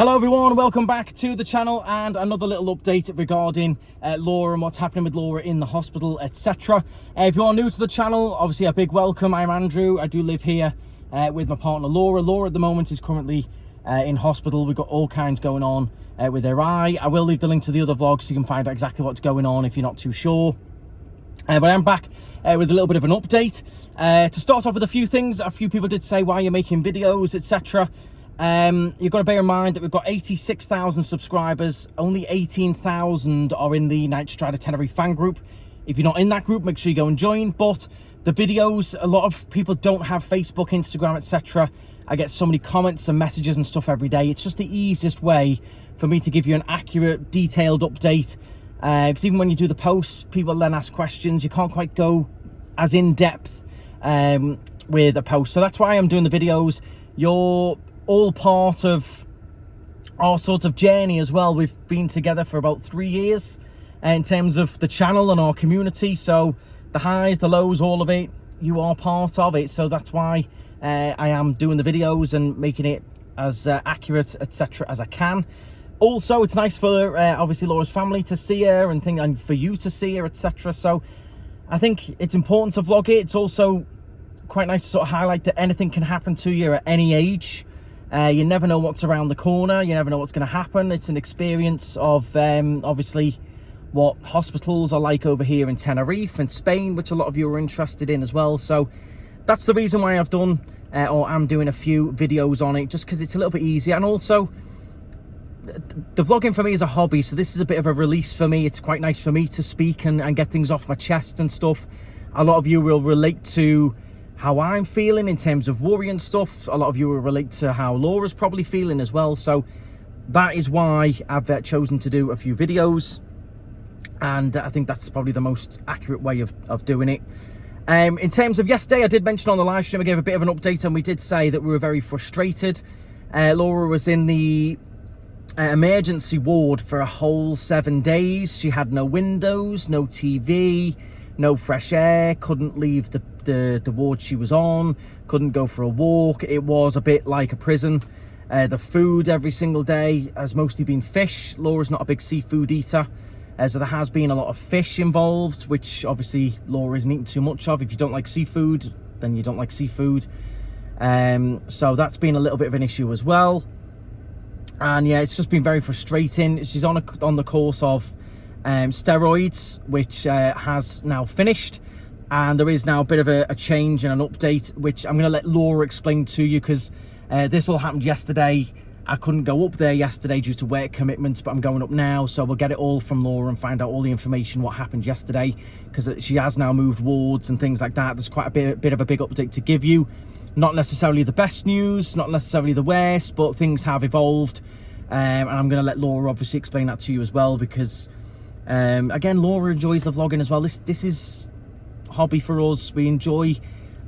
Hello everyone, welcome back to the channel and another little update regarding Laura and what's happening with Laura in the hospital, etc. If you are new to the channel, obviously a big welcome. I'm Andrew. I do live here with my partner Laura. Laura at the moment is currently in hospital. We've got all kinds going on with her eye. I will leave the link to the other vlogs so you can find out exactly what's going on if you're not too sure. But I'm back with a little bit of an update. To start off with a few things, a few people did say why you're making videos, etc. You've got to bear in mind that we've got 86,000 subscribers. Only 18,000 are in the KnightStrider Tenerife fan group. If you're not in that group, make sure you go and join. But the videos, a lot of people don't have Facebook, Instagram, etc. I get so many comments and messages and stuff every day. It's just the easiest way for me to give you an accurate, detailed update. Because even when you do the posts, people then ask questions. You can't quite go as in depth with a post. So that's why I'm doing the videos. You're all part of our sort of journey as well. We've been together for about 3 years in terms of the channel and our community. So the highs, the lows, all of it, you are part of it. So that's why I am doing the videos and making it as accurate, etc. as I can. Also, it's nice for obviously Laura's family to see her and for you to see her, etc. So I think it's important to vlog it. It's also quite nice to sort of highlight that anything can happen to you at any age. You never know what's around the corner. You never know what's going to happen. It's an experience of obviously what hospitals are like over here in Tenerife and Spain, which a lot of you are interested in as well. So that's the reason why I've done or am doing a few videos on it, just because it's a little bit easier. And also, the vlogging for me is a hobby, so this is a bit of a release for me. It's quite nice for me to speak and get things off my chest and stuff. A lot of you will relate to how I'm feeling in terms of worry and stuff. A lot of you will relate to how Laura's probably feeling as well. So that is why I've chosen to do a few videos, and I think that's probably the most accurate way of doing it. In terms of yesterday, I did mention on the live stream, I gave a bit of an update, and we did say that we were very frustrated. Laura was in the emergency ward for a whole 7 days. She had no windows, no TV, no fresh air, couldn't leave the ward she was on, couldn't go for a walk. It was a bit like a prison. The food every single day has mostly been fish. Laura's not a big seafood eater, so there has been a lot of fish involved, which obviously Laura isn't eating too much of. If you don't like seafood, then you don't like seafood. So that's been a little bit of an issue as well. And yeah, it's just been very frustrating. She's on the course of steroids, which has now finished, and there is now a bit of a change and an update, which I'm going to let Laura explain to you, because this all happened yesterday. I couldn't go up there yesterday due to work commitments, but I'm going up now, so we'll get it all from Laura and find out all the information what happened yesterday, because she has now moved wards and things like that. There's quite a bit of a big update to give you. Not necessarily the best news, not necessarily the worst, but things have evolved, and I'm going to let Laura obviously explain that to you as well, because again, Laura enjoys the vlogging as well. This is hobby for us. We enjoy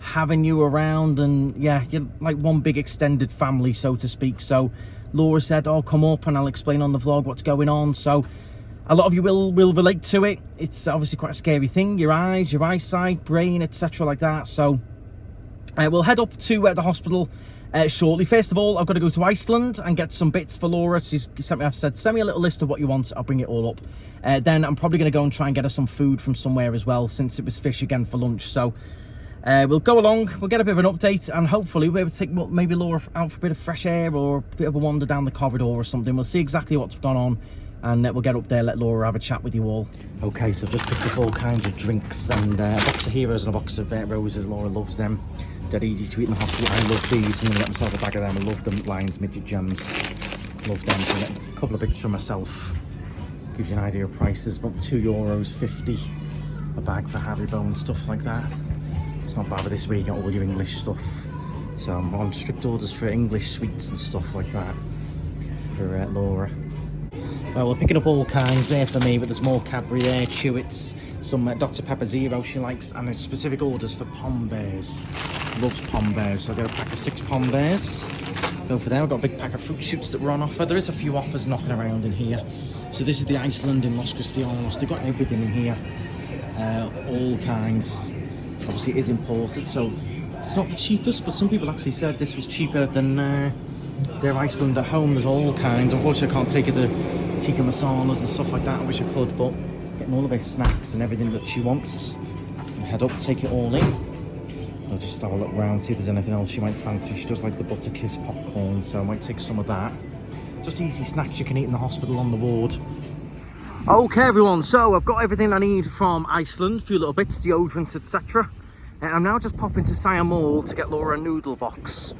having you around, and yeah, you're like one big extended family, so to speak. So Laura said, "Oh, come up and I'll explain on the vlog what's going on." So a lot of you will relate to it. It's obviously quite a scary thing. Your eyes, your eyesight, brain, etc. like that. So we'll head up to the hospital shortly. First of all, I've got to go to Iceland and get some bits for Laura. She's sent me, I've said, send me a little list of what you want. I'll bring it all up. Then I'm probably going to go and try and get her some food from somewhere as well, since it was fish again for lunch. So we'll go along, we'll get a bit of an update, and hopefully we'll be able to take maybe Laura out for a bit of fresh air or a bit of a wander down the corridor or something. We'll see exactly what's gone on, and we'll get up there, let Laura have a chat with you all. Okay, so I've just picked up all kinds of drinks and a box of Heroes and a box of roses. Laura loves them. Dead easy to eat in the hospital. I love these. I'm going to get myself a bag of them. I love them. Lions, midget gems. Love them. So that's a couple of bits for myself. Gives you an idea of prices. About €2.50 a bag for Haribo and stuff like that. It's not bad, but this way you get all your English stuff. So I'm on strict orders for English sweets and stuff like that for Laura. Well, we're picking up all kinds there for me, but there's more Cadbury there, Chewits, some Dr. Pepper Zero she likes, and there's specific orders for Pom Bears. Loves Pom Bears, so I got a pack of 6 Pom Bears. Go for there. I've got a big pack of fruit shoots that were on offer. There is a few offers knocking around in here. So this is the Iceland in Los Cristianos. They've got everything in here, all kinds. Obviously it is imported, so it's not the cheapest, but some people actually said this was cheaper than their Iceland at home. There's all kinds. Unfortunately, I can't take her the tikka masalas and stuff like that. I wish I could, but getting all of her snacks and everything that she wants. And head up, take it all in. I'll just have a look around, see if there's anything else she might fancy. She does like the butter kiss popcorn, so I might take some of that. Just easy snacks you can eat in the hospital on the ward. Okay everyone, so I've got everything I need from Iceland, a few little bits, deodorants, etc. And I'm now just popping to Siam Mall to get Laura a noodle box.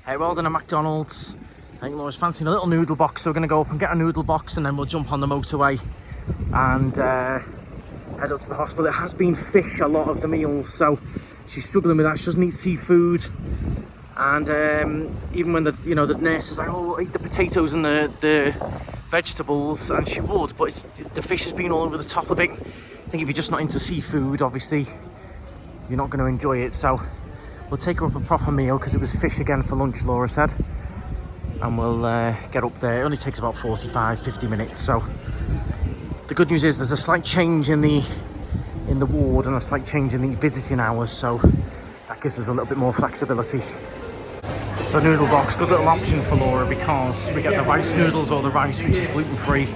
Rather than a McDonald's, I think Laura's fancying a little noodle box, so we're going to go up and get a noodle box and then we'll jump on the motorway and head up to the hospital. It has been fish a lot of the meals, so she's struggling with that. She doesn't eat seafood. And even when the nurse is like, oh, eat the potatoes and the vegetables, and she would, but the fish has been all over the top of it. I think if you're just not into seafood, obviously you're not going to enjoy it, so we'll take her up a proper meal because it was fish again for lunch, Laura said, and we'll get up there. It only takes about 45-50 minutes, so the good news is there's a slight change in the ward and a slight change in the visiting hours, so that gives us a little bit more flexibility. So noodle box, good little option for Laura because we get the rice noodles or the rice which is gluten-free.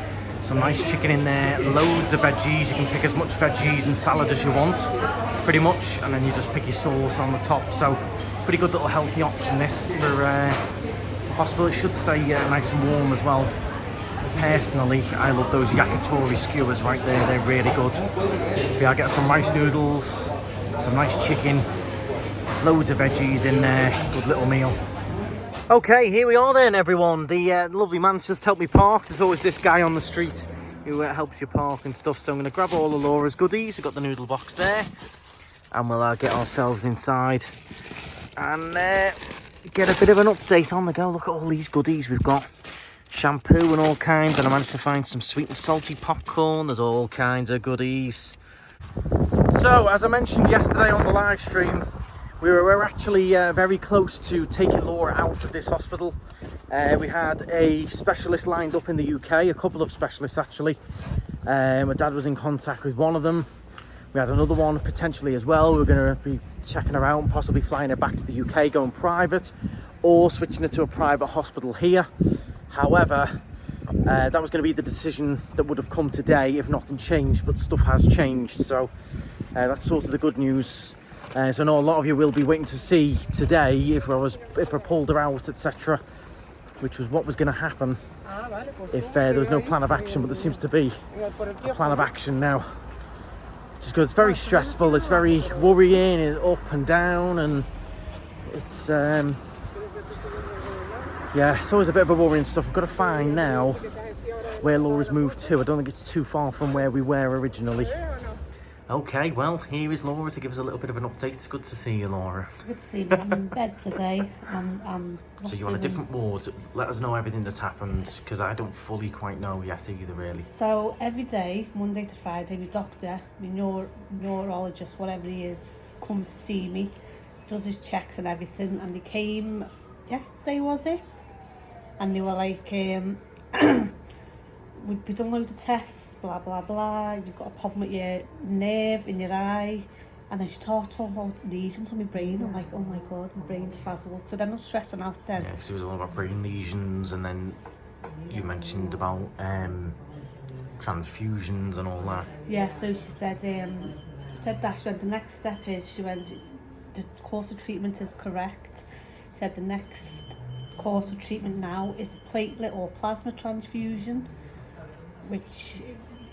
Some nice chicken in there, loads of veggies. You can pick as much veggies and salad as you want, pretty much, and then you just pick your sauce on the top. So pretty good little healthy option this for the hospital. It should stay nice and warm as well. Personally, I love those yakitori skewers right there, they're really good. Yeah, I get some rice noodles, some nice chicken, loads of veggies in there, good little meal. Okay, here we are then everyone. The lovely man's just helped me park. There's always this guy on the street who helps you park and stuff, so I'm going to grab all of Laura's goodies. We've got the noodle box there, and we'll get ourselves inside and get a bit of an update on the go. Look at all these goodies we've got. Shampoo and all kinds, and I managed to find some sweet and salty popcorn. There's all kinds of goodies. So, as I mentioned yesterday on the live stream, we're actually very close to taking Laura out of this hospital. We had a specialist lined up in the UK, a couple of specialists actually. My dad was in contact with one of them. We had another one potentially as well. We're going to be checking her out and possibly flying her back to the UK, going private, or switching her to a private hospital here. However, that was going to be the decision that would have come today if nothing changed, but stuff has changed. So that's sort of the good news. So I know a lot of you will be waiting to see today if I pulled her out, etc., which was what was going to happen if there was no plan of action, but there seems to be a plan of action now. Just because it's very stressful, it's very worrying, it's up and down, and it's yeah, it's always a bit of a worrying stuff. We've got to find now where Laura's moved to. I don't think it's too far from where we were originally. Okay, well, here is Laura to give us a little bit of an update. It's good to see you, Laura. Good to see you. I'm in bed today. So you're on a different ward. Let us know everything that's happened, because I don't fully quite know yet either, really. So every day, Monday to Friday, my doctor, my neurologist, whatever he is, comes to see me, does his checks and everything. And they came yesterday, was it? And they were like, we've done loads of tests, blah, blah, blah. You've got a problem with your nerve in your eye. And then she started talking about lesions on my brain. I'm like, oh my God, my brain's frazzled. So then I'm stressing out then. Yeah, because it was all about brain lesions, and then you mentioned about transfusions and all that. Yeah, so she said, that she went, the next step is, she went, the course of treatment is correct. She said the next course of treatment now is a platelet or plasma transfusion, which,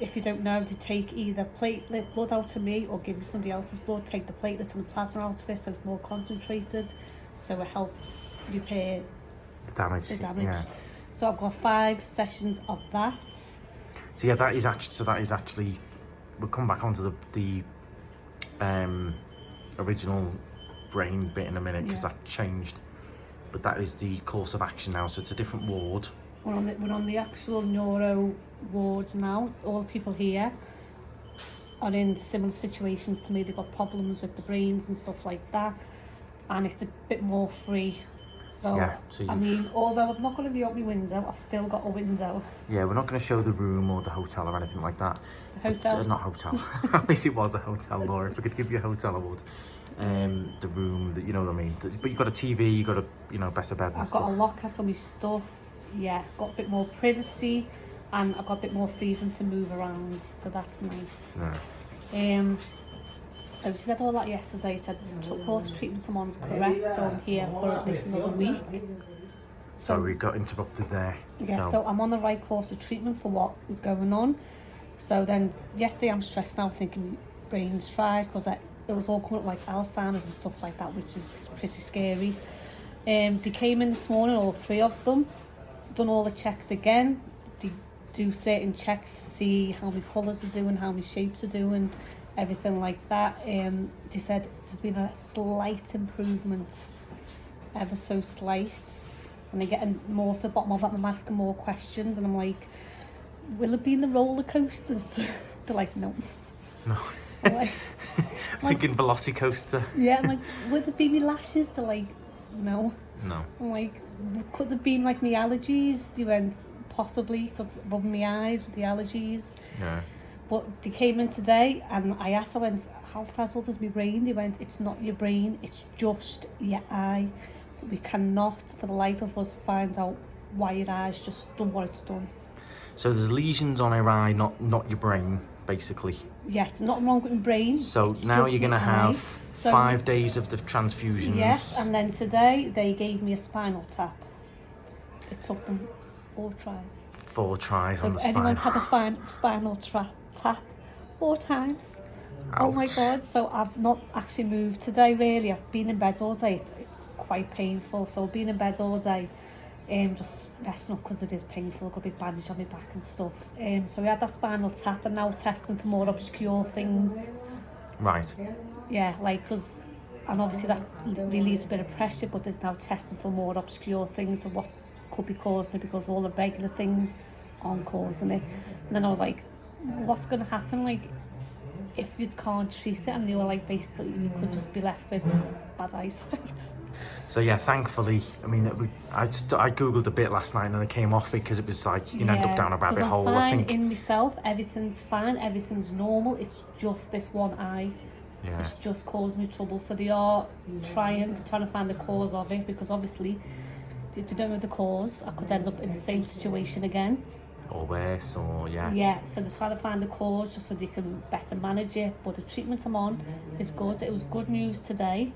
if you don't know, they take either platelet blood out of me or give me somebody else's blood, take the platelets and the plasma out of it so it's more concentrated, so it helps repair the damage. Yeah. So I've got 5 sessions of that. So yeah, that is actually we'll come back onto the original brain bit in a minute, because that changed, but that is the course of action now, so it's a different ward. We're on the actual neuro wards now. All the people here are in similar situations to me. They've got problems with the brains and stuff like that, and it's a bit more free. So, yeah, I mean, although I'm not going to be out my window, I've still got a window. Yeah, we're not going to show the room or the hotel or anything like that. The hotel? Not hotel. I wish it was a hotel, Laura. If we could give you a hotel, I would. the room, that, you know what I mean? But you've got a TV, you've got a, you know, better bed and I've stuff. got a locker for my stuff. Yeah, got a bit more privacy, and I've got a bit more freedom to move around, so that's nice. Yeah. So she said all that yesterday. Said the course of treatment I'm on is correct, so I'm here for at least another week. So we got interrupted there. Yeah, so I'm on the right course of treatment for what is going on. So then yesterday I'm stressed out, thinking my brain's fried, because it was all coming up like Alzheimer's and stuff like that, which is pretty scary. They came in this morning, all three of them, done all the checks again. They do certain checks to see how my colours are doing, how my shapes are doing, everything like that. They said there's been a slight improvement, ever so slight, and they're getting more to the bottom of it. I'm asking more questions, and I'm like, will it be in the roller coasters? They're like, no. No. I'm like, Thinking Velocicoaster. yeah, I'm like, would it be my lashes? They're like, no. No. I'm like, could it be like my allergies? They went, possibly, because rubbing my eyes with the allergies. Yeah. But they came in today, and I asked, I went, how frazzled is my brain? They went, it's not your brain, it's just your eye. But we cannot, for the life of us, find out why your eye's just done what it's done. So there's lesions on her eye, not your brain, basically. Yeah, it's not wrong with my brain. So now you're going to have 5 days of the transfusions. Yes, and then today they gave me a spinal tap. It took them 4 tries. 4 tries So on the spine. anyone's had a spinal tap 4 times. Ouch. Oh my God, so I've not actually moved today really. I've been in bed all day. It's quite painful. So I've been in bed all day, just resting up because it is painful. I've got a big bandage on my back and stuff. So we had that spinal tap, and now testing for more obscure things. Right. Yeah, like, because, and obviously that relieves a bit of pressure, but they're now testing for more obscure things and what could be causing it, because all the regular things aren't causing it. And then I was like, what's going to happen, like, if you can't treat it? And they were like, basically, you could just be left with bad eyesight. So yeah, thankfully, I mean, I googled a bit last night and I came off it because it was like you can end up down a rabbit hole. I'm fine I think in myself, everything's fine, everything's normal. It's just this one eye. Yeah. It's just causing me trouble. So they are trying to find the cause of it, because obviously, if they don't know the cause, I could end up in the same situation again. Or worse, or yeah. Yeah, so they're trying to find the cause just so they can better manage it. But the treatment I'm on is good. It was good news today.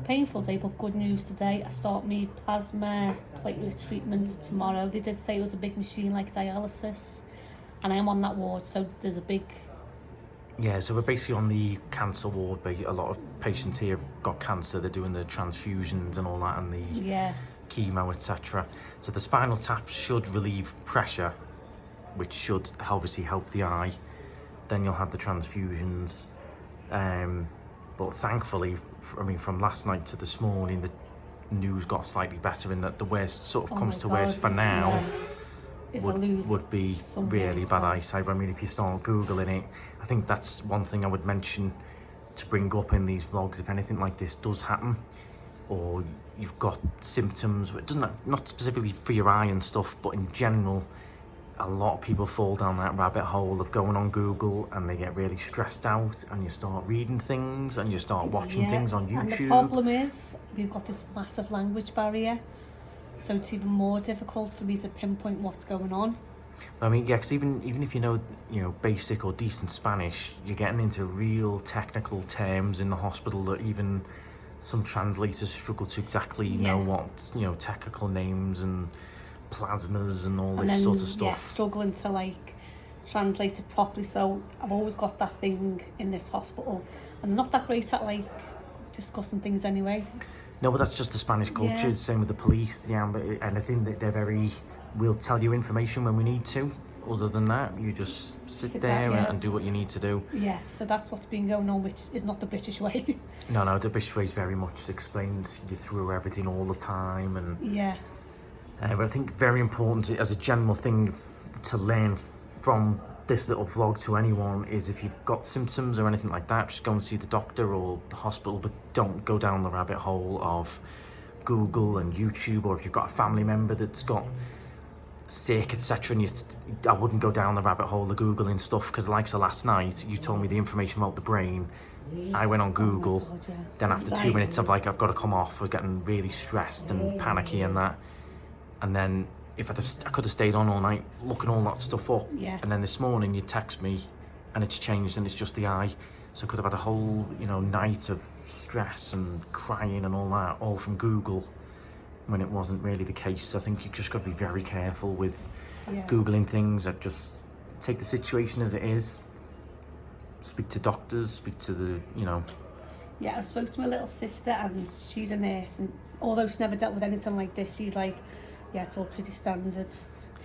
Painful day, but good news today. I start me plasma platelet treatment tomorrow. They did say it was a big machine like dialysis, and I am on that ward, so there's a big... Yeah, so we're basically on the cancer ward, but a lot of patients here got cancer. They're doing the transfusions and all that, and the chemo, etc. So the spinal tap should relieve pressure, which should obviously help the eye. Then you'll have the transfusions. But thankfully, I mean, from last night to this morning, the news got slightly better in that the worst sort of comes to worst for now would be really bad eyesight. I mean, if you start Googling it, I think that's one thing I would mention to bring up in these vlogs. If anything like this does happen, or you've got symptoms, it doesn't, not specifically for your eye and stuff, but in general, a lot of people fall down that rabbit hole of going on Google and they get really stressed out, and you start reading things and you start watching things on YouTube. And the problem is we've got this massive language barrier, so it's even more difficult for me to pinpoint what's going on. I mean, yeah, because even if you know basic or decent Spanish, you're getting into real technical terms in the hospital that even some translators struggle to exactly know what technical names and plasmas and all this sort of stuff. Yeah, struggling to like translate it properly. So I've always got that thing in this hospital, and I'm not that great at like discussing things anyway. No, but that's just the Spanish culture. Same with the police, and I think that they're we'll tell you information when we need to. Other than that, you just sit there and do what you need to do. Yeah, so that's what's been going on, which is not the British way. No, the British way is very much explained you through everything all the time, and but I think very important as a general thing to learn from this little vlog to anyone is, if you've got symptoms or anything like that, just go and see the doctor or the hospital, but don't go down the rabbit hole of Google and YouTube, or if you've got a family member that's got sick, etc. And I wouldn't go down the rabbit hole of Googling stuff, because like so last night, you told me the information about the brain. I went on Google, God, yeah. then after 2 minutes of like, I've got to come off, I was getting really stressed and panicky and that. And then if I could have stayed on all night looking all that stuff up. Yeah. And then this morning you text me and it's changed and it's just the eye. So I could have had a whole, you know, night of stress and crying and all that, all from Google, when it wasn't really the case. So I think you've just got to be very careful with Googling things. That just take the situation as it is. Speak to doctors, speak to the, you know. Yeah, I spoke to my little sister and she's a nurse, and although she's never dealt with anything like this, she's like, yeah, it's all pretty standard.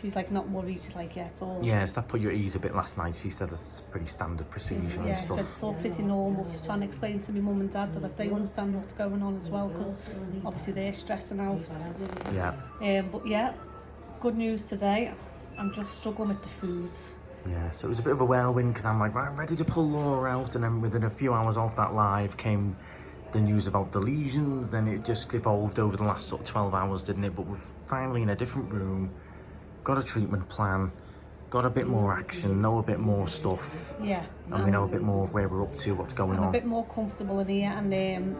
She's like not worried, she's like, yeah, it's all... Yeah, so that put you at ease a bit last night. She said it's pretty standard procedure and stuff. Yeah, it's all pretty normal. She's trying to explain to me mum and dad so that they understand what's going on as well, because obviously they're stressing out. Yeah. But yeah, good news today. I'm just struggling with the food. Yeah, so it was a bit of a whirlwind, because I'm like, right, I'm ready to pull Laura out, and then within a few hours off that live came the news about the lesions. Then it just evolved over the last sort of 12 hours, didn't it? But we're finally in a different room, got a treatment plan, got a bit more action, know a bit more stuff. Yeah. And we know a bit more of where we're up to, what's going on. A bit more comfortable in here, and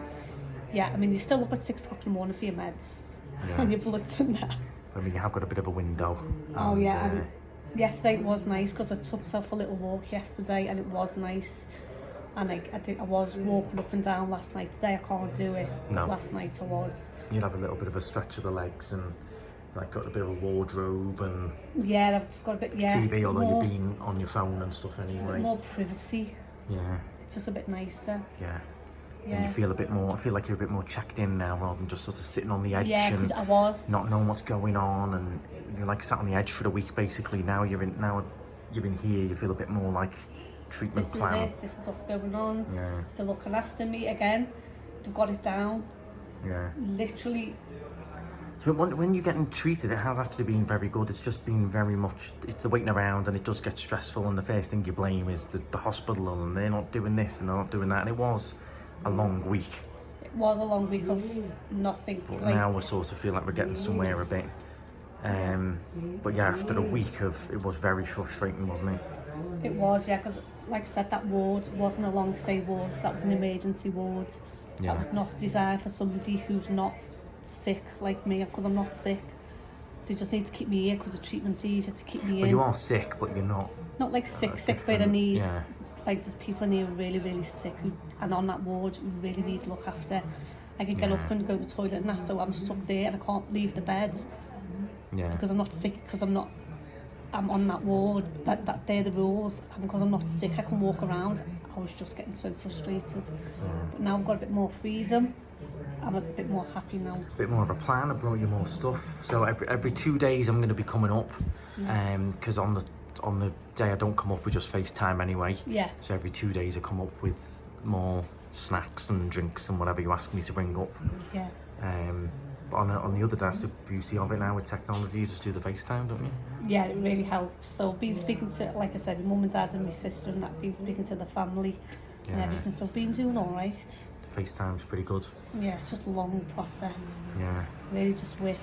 yeah, I mean, you're still up at 6 o'clock in the morning for your meds, and your bloods and that. I mean, you have got a bit of a window. Oh, yeah. Yesterday it was nice, because I took myself a little walk yesterday and it was nice, and I was walking up and down last night. Today I can't do it. No. Last night I was. You'll have a little bit of a stretch of the legs and like got a bit of a wardrobe and yeah, I've just got a bit TV, although you've been on your phone and stuff anyway. More privacy. Yeah. It's just a bit nicer. Yeah. And you feel a bit more, I feel like you're a bit more checked in now rather than just sort of sitting on the edge and I was. Not knowing what's going on, and you're like sat on the edge for a week basically. Now you're in here, you feel a bit more like treatment plan. This is it, this is what's going on. Yeah. They're looking after me again. They've got it down. Yeah. Literally. So when you're getting treated, it has actually been very good. It's just been very much, it's the waiting around, and it does get stressful, and the first thing you blame is the hospital, and they're not doing this and they're not doing that, and it was a long week. It was a long week of nothing. But now we sort of feel like we're getting somewhere a bit. But yeah, after a week of, it was very frustrating, wasn't it? It was, yeah, because like I said, that ward wasn't a long stay ward. That was an emergency ward. Yeah. That was not designed for somebody who's not sick like me, because I'm not sick. They just need to keep me here because the treatment's easier to keep me in. But you are sick, but you're not. Not like sick, but I need. Yeah. Like there's people in here who are really, really sick and on that ward who really need to look after. I can get up and go to the toilet and that, so I'm stuck there and I can't leave the bed. Yeah. Because I'm not sick, because I'm on that ward. That they're the rules, and because I'm not sick, I can walk around. I was just getting so frustrated. But now I've got a bit more freedom. I'm a bit more happy now. A bit more of a plan. I brought you more stuff. So every 2 days I'm going to be coming up, because on the day I don't come up, we just FaceTime anyway. Yeah. So every 2 days I come up with more snacks and drinks and whatever you ask me to bring up. Yeah. But on the other, that's the beauty of it now with technology. You just do the FaceTime, don't you? Yeah, it really helps. So been speaking to, like I said, my mum and dad and my sister, and that, been speaking to the family and everything. So been doing all right. FaceTime's pretty good. Yeah, it's just a long process. Yeah. Really just wish.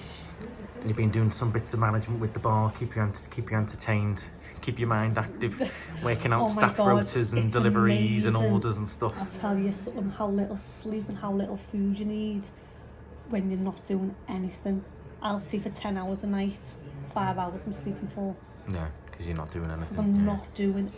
And you've been doing some bits of management with the bar, keep you entertained, keep your mind active, working out staff rotas and deliveries and orders and stuff. I'll tell you something, how little sleep and how little food you need when you're not doing anything. I'll sleep for 10 hours a night, 5 hours I'm sleeping for. Yeah, because you're not doing anything. I'm not doing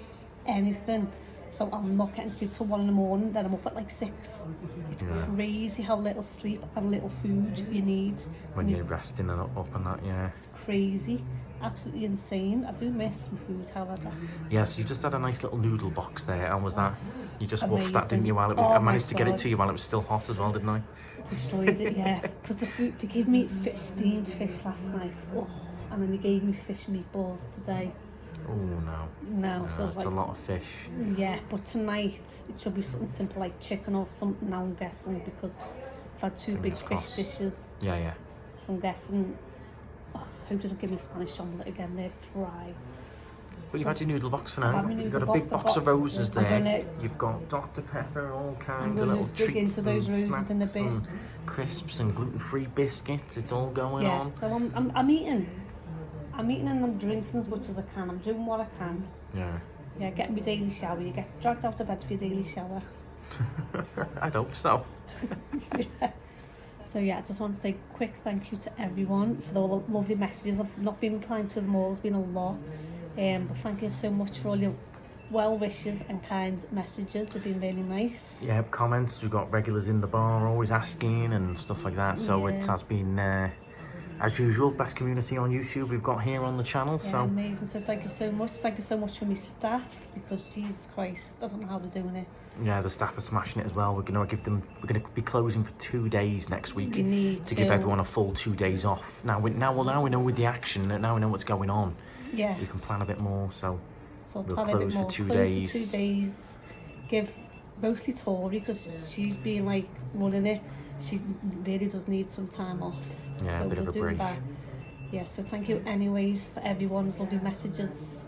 anything. So I'm not getting sleep till 1 in the morning, then I'm up at like 6. It's crazy how little sleep and little food you need. When you're resting and up and that, yeah. It's crazy. Absolutely insane. I do miss my food, however. Yes, you just had a nice little noodle box there. How was that? You just Amazing. woofed that, didn't you? While it was, I managed to get it to you while it was still hot as well, didn't I? Destroyed it, yeah. Because the food, they gave me steamed fish last night. Oh, and then they gave me fish meatballs today. Oh no. No, so it's like, a lot of fish. Yeah, but tonight it should be something simple like chicken or something now, I'm guessing, because I've had 2 big fish dishes. Yeah, yeah. So I'm guessing, who didn't give me Spanish omelette again? They're dry. But you've had your noodle box for now. You've got a big box of roses there. You've got Dr. Pepper, all kinds of little treats and snacks and crisps and gluten-free biscuits. It's all going on. So I'm eating. I'm eating and I'm drinking as much as I can. I'm doing what I can. Yeah. Yeah, getting my daily shower. You get dragged out of bed for your daily shower. I'd hope so. Yeah. So yeah, I just want to say a quick thank you to everyone for all the lovely messages. I've not been replying to them all, there's been a lot. But thank you so much for all your well wishes and kind messages. They've been really nice. Yeah, comments. We've got regulars in the bar always asking and stuff like that. So it has been, as usual, best community on YouTube we've got here on the channel. Yeah, so amazing. So thank you so much. Thank you so much for my staff, because Jesus Christ, I don't know how they're doing it. Yeah, the staff are smashing it as well. We're going to be closing for 2 days next week to give everyone a full 2 days off. Now we know with the action. Now we know what's going on. Yeah. You can plan a bit more. So we'll plan close a bit more. for 2 close days. For 2 days. Give mostly Tori, because she's been like running it. She really does need some time off. Yeah, so a bit of a break. That. Yeah, so thank you anyways for everyone's lovely messages.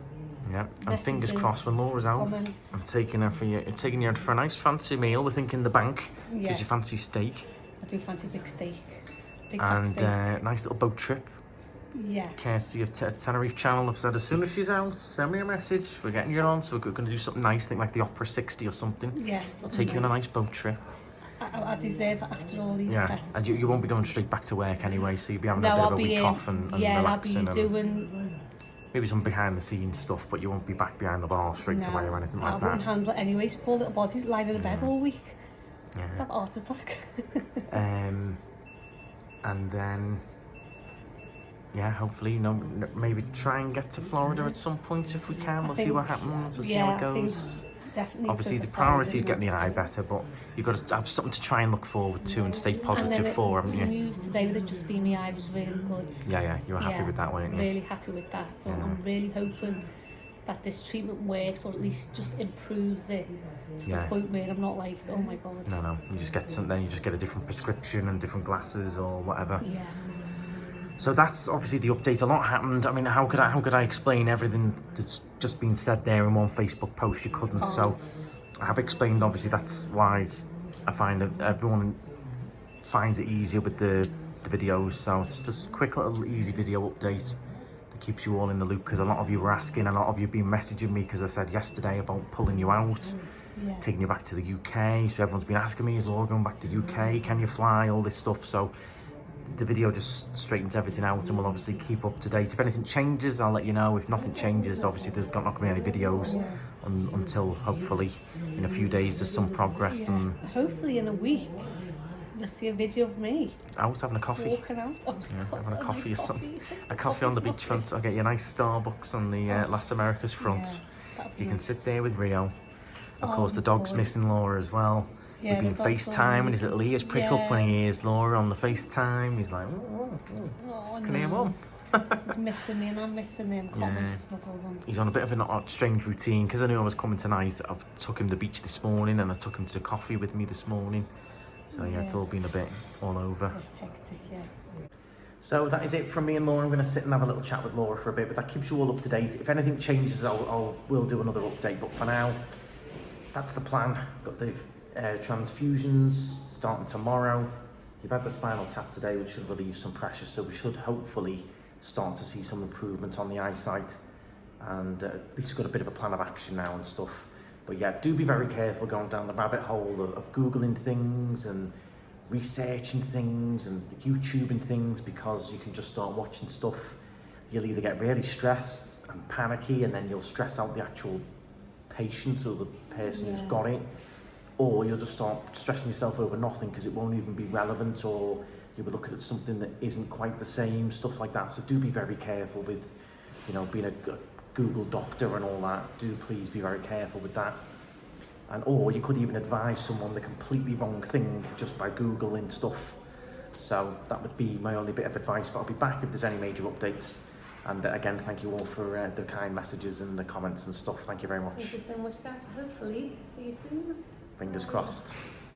Yeah, and fingers crossed when Laura's out, comments. I'm taking you out for a nice fancy meal. We're thinking the bank, because you fancy steak. I do fancy big steak. And nice little boat trip. Yeah. Courtesy of Tenerife channel. I've said as soon as she's out, send me a message. We're getting you on, so we're going to do something nice, think like the Opera 60 or something. Yes. Take you on a nice boat trip. I deserve it after all these tests. And you won't be going straight back to work anyway, so you'll be having a bit of a week off and relaxing. I'll be doing maybe some behind the scenes stuff, but you won't be back behind the bar straight away or anything like that. I wouldn't handle it anyway. Poor little bodies lying in the bed all week. Yeah. Have a heart attack. And then, yeah, hopefully, maybe try and get to Florida at some point if we can. We'll see what happens. We'll see how it goes. Definitely. Obviously, the priority is getting your eye better, but you've got to have something to try and look forward to and stay positive for, haven't you? The news today with it just being my eye was really good. Yeah, you were happy with that, weren't you? Really happy with that. So I'm really hoping that this treatment works, or at least just improves it to the point where I'm not like, oh my god. No, you just get something, you just get a different prescription and different glasses or whatever. Yeah. So that's obviously the update. A lot happened. I mean, how could I explain everything that's just been said there in one Facebook post? You couldn't. So I have explained. Obviously, that's why I find that everyone finds it easier with the videos. So it's just a quick little easy video update that keeps you all in the loop, because a lot of you were asking, a lot of you have been messaging me, because I said yesterday about pulling you out, taking you back to the UK. So everyone's been asking me, is Laura going back to the UK? Can you fly? All this stuff. So the video just straightens everything out, and we'll obviously keep up to date. If anything changes, I'll let you know. If nothing changes, obviously there's not going to be any videos until hopefully in a few days there's some progress. And hopefully in a week you'll see a video of me out having a coffee. Walking out. Oh my God, having a coffee nice or something. A coffee Coffee's on the beachfront. I'll get you a nice Starbucks on the Las Americas front. You can sit there with Rio. Of course, the dog's missing Laura as well. We've been FaceTime, and his little ears prick up when he hears Laura on the FaceTime. He's like, can you hear Mum? He's missing me and I'm missing him. He's on a bit of a strange routine, because I knew I was coming tonight. I took him to the beach this morning, and I took him to coffee with me this morning. So it's all been a bit all over. Hectic, So that is it from me and Laura. I'm going to sit and have a little chat with Laura for a bit, but that keeps you all up to date. If anything changes, we'll do another update. But for now, that's the plan. Got the transfusions starting tomorrow. You've had the spinal tap today, which should relieve some pressure, so we should hopefully start to see some improvement on the eyesight, and at least got a bit of a plan of action now and stuff. But yeah, do be very careful going down the rabbit hole of Googling things and researching things and YouTubing things, because you can just start watching stuff. You'll either get really stressed and panicky, and then you'll stress out the actual patient or the person who's got it, or you'll just start stressing yourself over nothing, because it won't even be relevant, or you'll be looking at something that isn't quite the same, stuff like that. So do be very careful with, being a Google doctor and all that. Do please be very careful with that. Or you could even advise someone the completely wrong thing just by Googling stuff. So that would be my only bit of advice, but I'll be back if there's any major updates. And again, thank you all for the kind messages and the comments and stuff. Thank you very much. Thank you so much, guys. Hopefully see you soon. Fingers crossed.